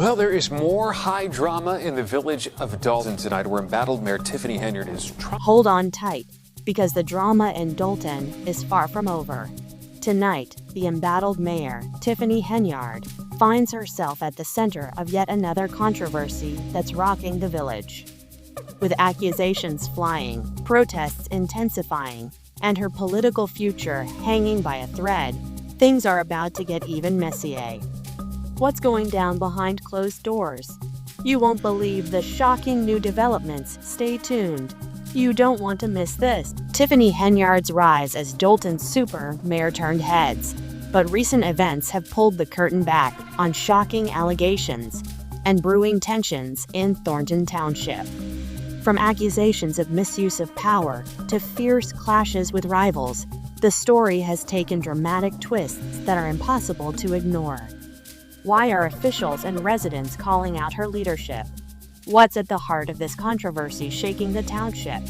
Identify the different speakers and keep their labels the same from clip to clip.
Speaker 1: Well, there is more high drama in the village of Dolton tonight, where embattled Mayor Tiffany Henyard is trying.
Speaker 2: Hold on tight, because the drama in Dolton is far from over. Tonight, the embattled mayor, Tiffany Henyard, finds herself at the center of yet another controversy that's rocking the village. With accusations flying, protests intensifying, and her political future hanging by a thread, things are about to get even messier. What's going down behind closed doors? You won't believe the shocking new developments. Stay tuned. You don't want to miss this. Tiffany Henyard's rise as Dolton's super mayor turned heads, but recent events have pulled the curtain back on shocking allegations and brewing tensions in Thornton Township. From accusations of misuse of power to fierce clashes with rivals, the story has taken dramatic twists that are impossible to ignore. Why are officials and residents calling out her leadership? What's at the heart of this controversy shaking the township?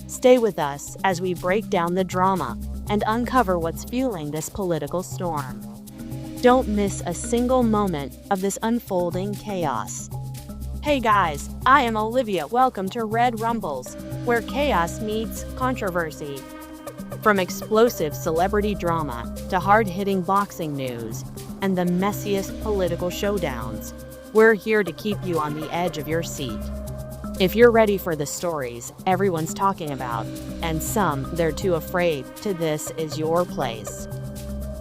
Speaker 2: Stay with us as we break down the drama and uncover what's fueling this political storm. Don't miss a single moment of this unfolding chaos. Hey guys, I am Olivia. Welcome to Red Rumbles, where chaos meets controversy. From explosive celebrity drama to hard-hitting boxing news and the messiest political showdowns, we're here to keep you on the edge of your seat. If you're ready for the stories everyone's talking about, and some they're too afraid to, this is your place.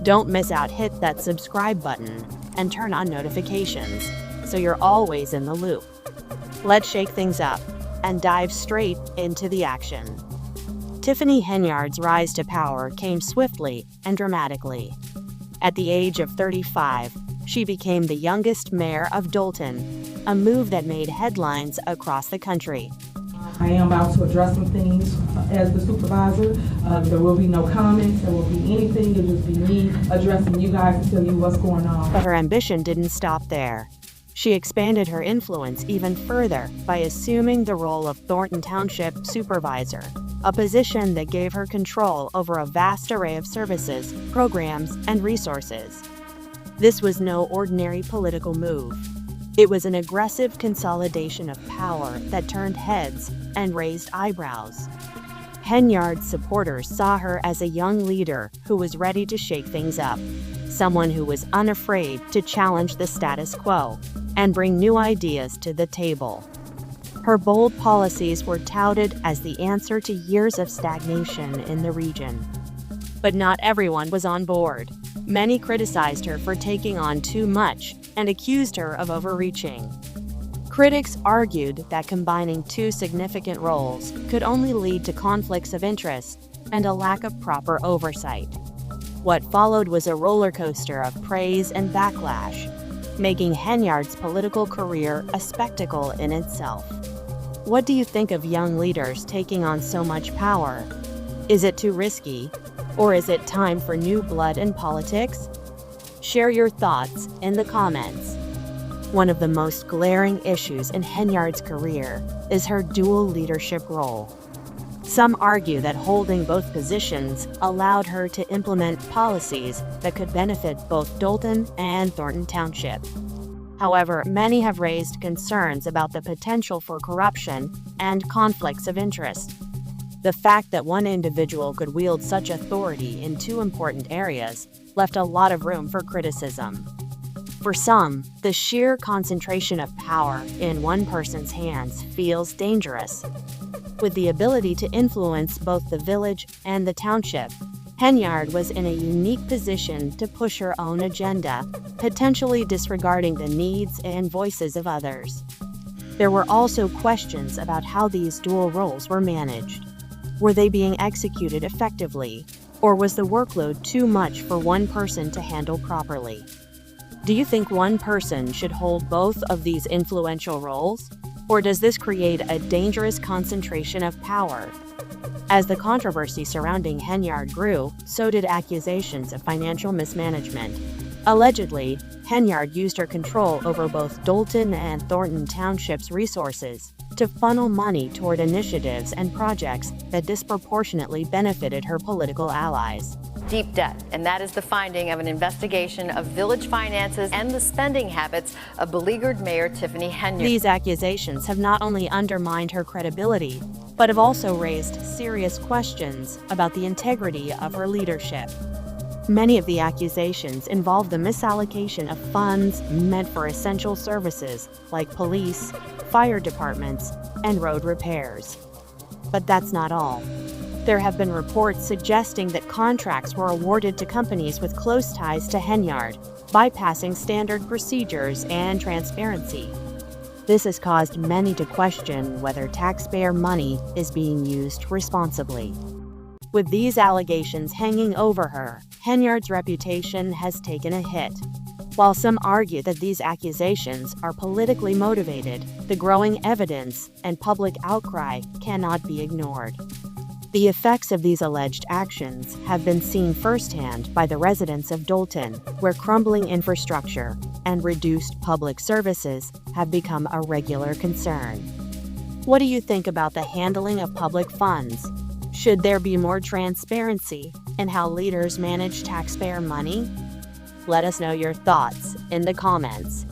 Speaker 2: Don't miss out. Hit that subscribe button and turn on notifications so you're always in the loop. Let's shake things up and dive straight into the action. Tiffany Henyard's rise to power came swiftly and dramatically. At the age of 35, she became the youngest mayor of Dolton, a move that made headlines across the country.
Speaker 3: I am about to address some things as the supervisor. There will be no comments, there will be anything, it'll just be me addressing you guys to tell you what's going on.
Speaker 2: But her ambition didn't stop there. She expanded her influence even further by assuming the role of Thornton Township supervisor, a position that gave her control over a vast array of services, programs, and resources. This was no ordinary political move. It was an aggressive consolidation of power that turned heads and raised eyebrows. Henyard's supporters saw her as a young leader who was ready to shake things up, someone who was unafraid to challenge the status quo and bring new ideas to the table. Her bold policies were touted as the answer to years of stagnation in the region. But not everyone was on board. Many criticized her for taking on too much and accused her of overreaching. Critics argued that combining two significant roles could only lead to conflicts of interest and a lack of proper oversight. What followed was a roller coaster of praise and backlash, making Henyard's political career a spectacle in itself. What do you think of young leaders taking on so much power? Is it too risky? Or is it time for new blood in politics? Share your thoughts in the comments. One of the most glaring issues in Henyard's career is her dual leadership role. Some argue that holding both positions allowed her to implement policies that could benefit both Dolton and Thornton Township. However, many have raised concerns about the potential for corruption and conflicts of interest. The fact that one individual could wield such authority in two important areas left a lot of room for criticism. For some, the sheer concentration of power in one person's hands feels dangerous. With the ability to influence both the village and the township, Henyard was in a unique position to push her own agenda, potentially disregarding the needs and voices of others. There were also questions about how these dual roles were managed. Were they being executed effectively, or was the workload too much for one person to handle properly? Do you think one person should hold both of these influential roles, or does this create a dangerous concentration of power? As the controversy surrounding Henyard grew, so did accusations of financial mismanagement. Allegedly, Henyard used her control over both Dolton and Thornton Township's resources to funnel money toward initiatives and projects that disproportionately benefited her political allies.
Speaker 4: deep debt, and that is the finding of an investigation of village finances and the spending habits of beleaguered Mayor Tiffany Henyard.
Speaker 2: These accusations have not only undermined her credibility, but have also raised serious questions about the integrity of her leadership. Many of the accusations involve the misallocation of funds meant for essential services like police, fire departments, and road repairs. But that's not all. There have been reports suggesting that contracts were awarded to companies with close ties to Henyard, bypassing standard procedures and transparency. This has caused many to question whether taxpayer money is being used responsibly. With these allegations hanging over her, Henyard's reputation has taken a hit. While some argue that these accusations are politically motivated, the growing evidence and public outcry cannot be ignored. The effects of these alleged actions have been seen firsthand by the residents of Dolton, where crumbling infrastructure and reduced public services have become a regular concern. What do you think about the handling of public funds? Should there be more transparency in how leaders manage taxpayer money? Let us know your thoughts in the comments.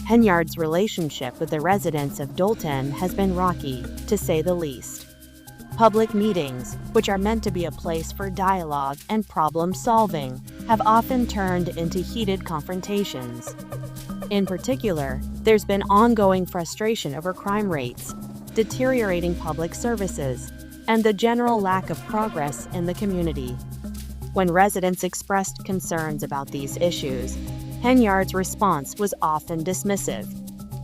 Speaker 2: Henyard's relationship with the residents of Dolton has been rocky, to say the least. Public meetings, which are meant to be a place for dialogue and problem-solving, have often turned into heated confrontations. In particular, there's been ongoing frustration over crime rates, deteriorating public services, and the general lack of progress in the community. When residents expressed concerns about these issues, Henyard's response was often dismissive.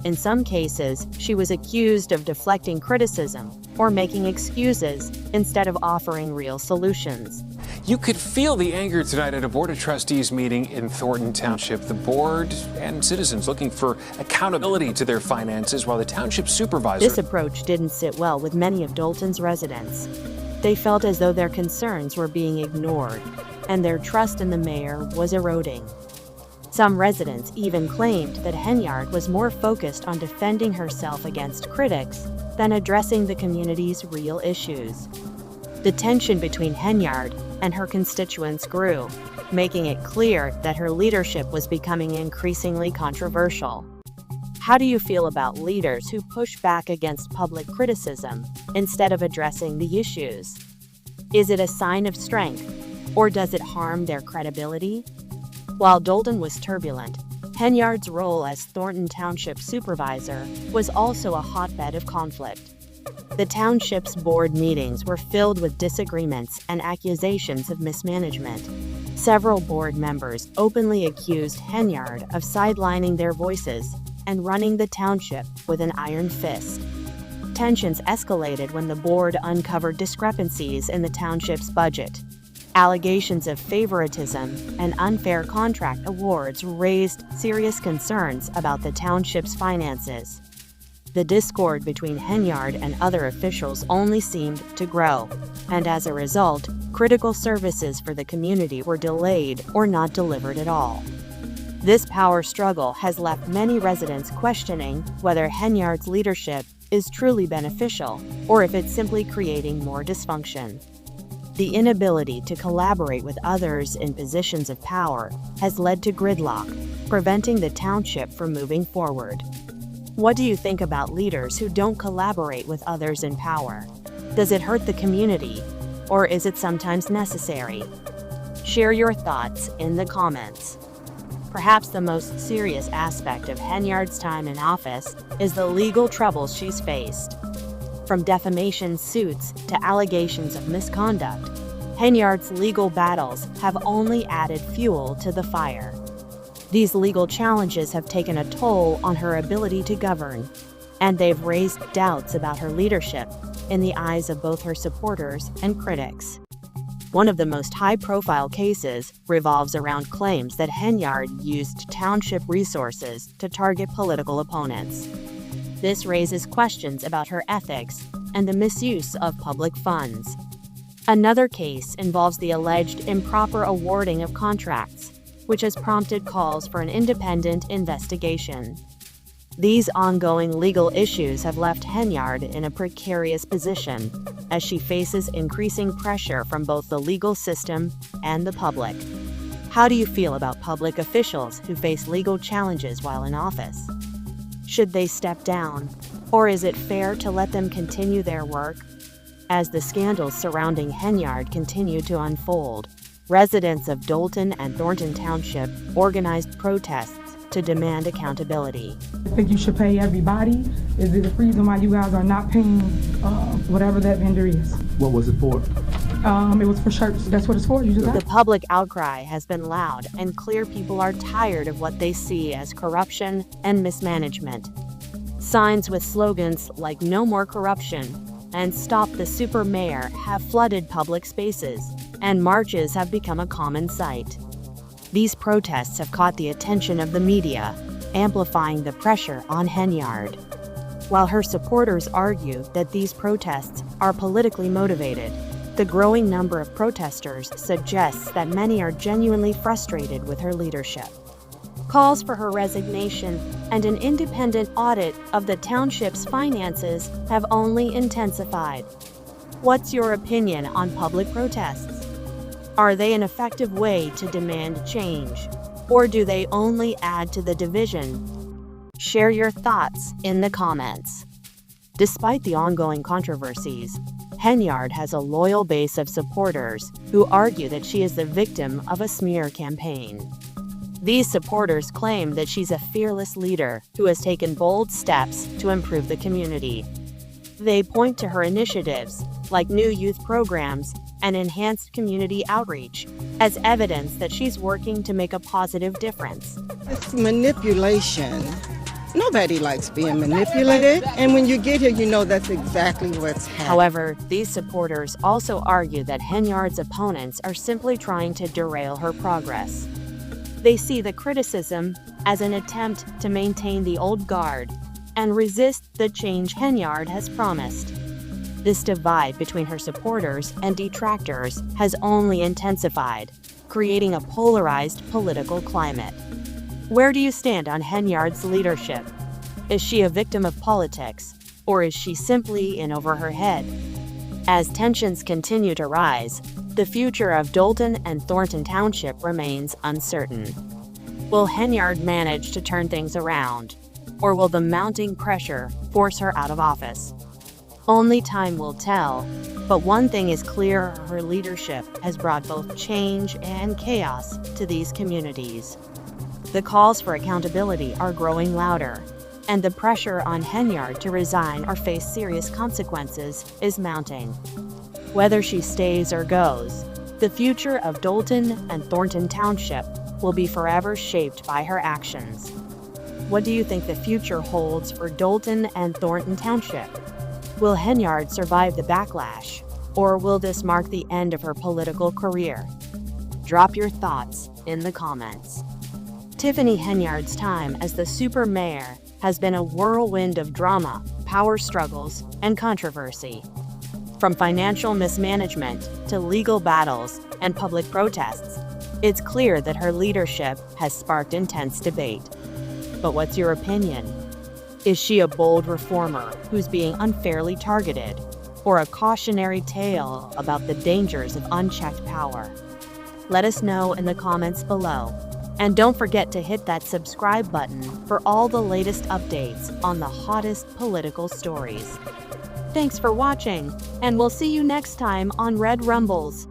Speaker 2: In some cases, she was accused of deflecting criticism or making excuses instead of offering real solutions.
Speaker 1: You could feel the anger tonight at a Board of Trustees meeting in Thornton Township. The board and citizens looking for accountability to their finances, while the township supervisor...
Speaker 2: This approach didn't sit well with many of Dolton's residents. They felt as though their concerns were being ignored, and their trust in the mayor was eroding. Some residents even claimed that Henyard was more focused on defending herself against critics than addressing the community's real issues. The tension between Henyard and her constituents grew, making it clear that her leadership was becoming increasingly controversial. How do you feel about leaders who push back against public criticism instead of addressing the issues? Is it a sign of strength, or does it harm their credibility? While Dolton was turbulent, Henyard's role as Thornton Township supervisor was also a hotbed of conflict. The township's board meetings were filled with disagreements and accusations of mismanagement. Several board members openly accused Henyard of sidelining their voices and running the township with an iron fist. Tensions escalated when the board uncovered discrepancies in the township's budget. Allegations of favoritism and unfair contract awards raised serious concerns about the township's finances. The discord between Henyard and other officials only seemed to grow, and as a result, critical services for the community were delayed or not delivered at all. This power struggle has left many residents questioning whether Henyard's leadership is truly beneficial or if it's simply creating more dysfunction. The inability to collaborate with others in positions of power has led to gridlock, preventing the township from moving forward. What do you think about leaders who don't collaborate with others in power? Does it hurt the community, or is it sometimes necessary? Share your thoughts in the comments. Perhaps the most serious aspect of Henyard's time in office is the legal troubles she's faced. From defamation suits to allegations of misconduct, Henyard's legal battles have only added fuel to the fire. These legal challenges have taken a toll on her ability to govern, and they've raised doubts about her leadership in the eyes of both her supporters and critics. One of the most high-profile cases revolves around claims that Henyard used township resources to target political opponents. This raises questions about her ethics and the misuse of public funds. Another case involves the alleged improper awarding of contracts, which has prompted calls for an independent investigation. These ongoing legal issues have left Henyard in a precarious position as she faces increasing pressure from both the legal system and the public. How do you feel about public officials who face legal challenges while in office? Should they step down, or is it fair to let them continue their work? As the scandals surrounding Henyard continue to unfold, residents of Dolton and Thornton Township organized protests to demand accountability.
Speaker 3: I think you should pay everybody. Is it a reason why you guys are not paying whatever that vendor is?
Speaker 5: What was it for?
Speaker 3: It was for shirts. That's what it's for. You just
Speaker 2: The public outcry has been loud, and clear people are tired of what they see as corruption and mismanagement. Signs with slogans like "No More Corruption" and "Stop the Super Mayor" have flooded public spaces, and marches have become a common sight. These protests have caught the attention of the media, amplifying the pressure on Henyard. While her supporters argue that these protests are politically motivated, the growing number of protesters suggests that many are genuinely frustrated with her leadership. Calls for her resignation and an independent audit of the township's finances have only intensified. What's your opinion on public protests? Are they an effective way to demand change, or do they only add to the division? Share your thoughts in the comments. Despite the ongoing controversies, Henyard has a loyal base of supporters who argue that she is the victim of a smear campaign. These supporters claim that she's a fearless leader who has taken bold steps to improve the community. They point to her initiatives, like new youth programs and enhanced community outreach, as evidence that she's working to make a positive difference.
Speaker 6: It's manipulation. Nobody likes being manipulated, and when you get here, you know that's exactly what's happening.
Speaker 2: However, these supporters also argue that Henyard's opponents are simply trying to derail her progress. They see the criticism as an attempt to maintain the old guard and resist the change Henyard has promised. This divide between her supporters and detractors has only intensified, creating a polarized political climate. Where do you stand on Henyard's leadership? Is she a victim of politics, or is she simply in over her head? As tensions continue to rise, the future of Dolton and Thornton Township remains uncertain. Will Henyard manage to turn things around, or will the mounting pressure force her out of office? Only time will tell, but one thing is clear: her leadership has brought both change and chaos to these communities. The calls for accountability are growing louder, and the pressure on Henyard to resign or face serious consequences is mounting. Whether she stays or goes, the future of Dolton and Thornton Township will be forever shaped by her actions. What do you think the future holds for Dolton and Thornton Township? Will Henyard survive the backlash, or will this mark the end of her political career? Drop your thoughts in the comments. Tiffany Henyard's time as the super mayor has been a whirlwind of drama, power struggles, and controversy. From financial mismanagement to legal battles and public protests, it's clear that her leadership has sparked intense debate. But what's your opinion? Is she a bold reformer who's being unfairly targeted, or a cautionary tale about the dangers of unchecked power? Let us know in the comments below. And don't forget to hit that subscribe button for all the latest updates on the hottest political stories. Thanks for watching, and we'll see you next time on Red Rumbles.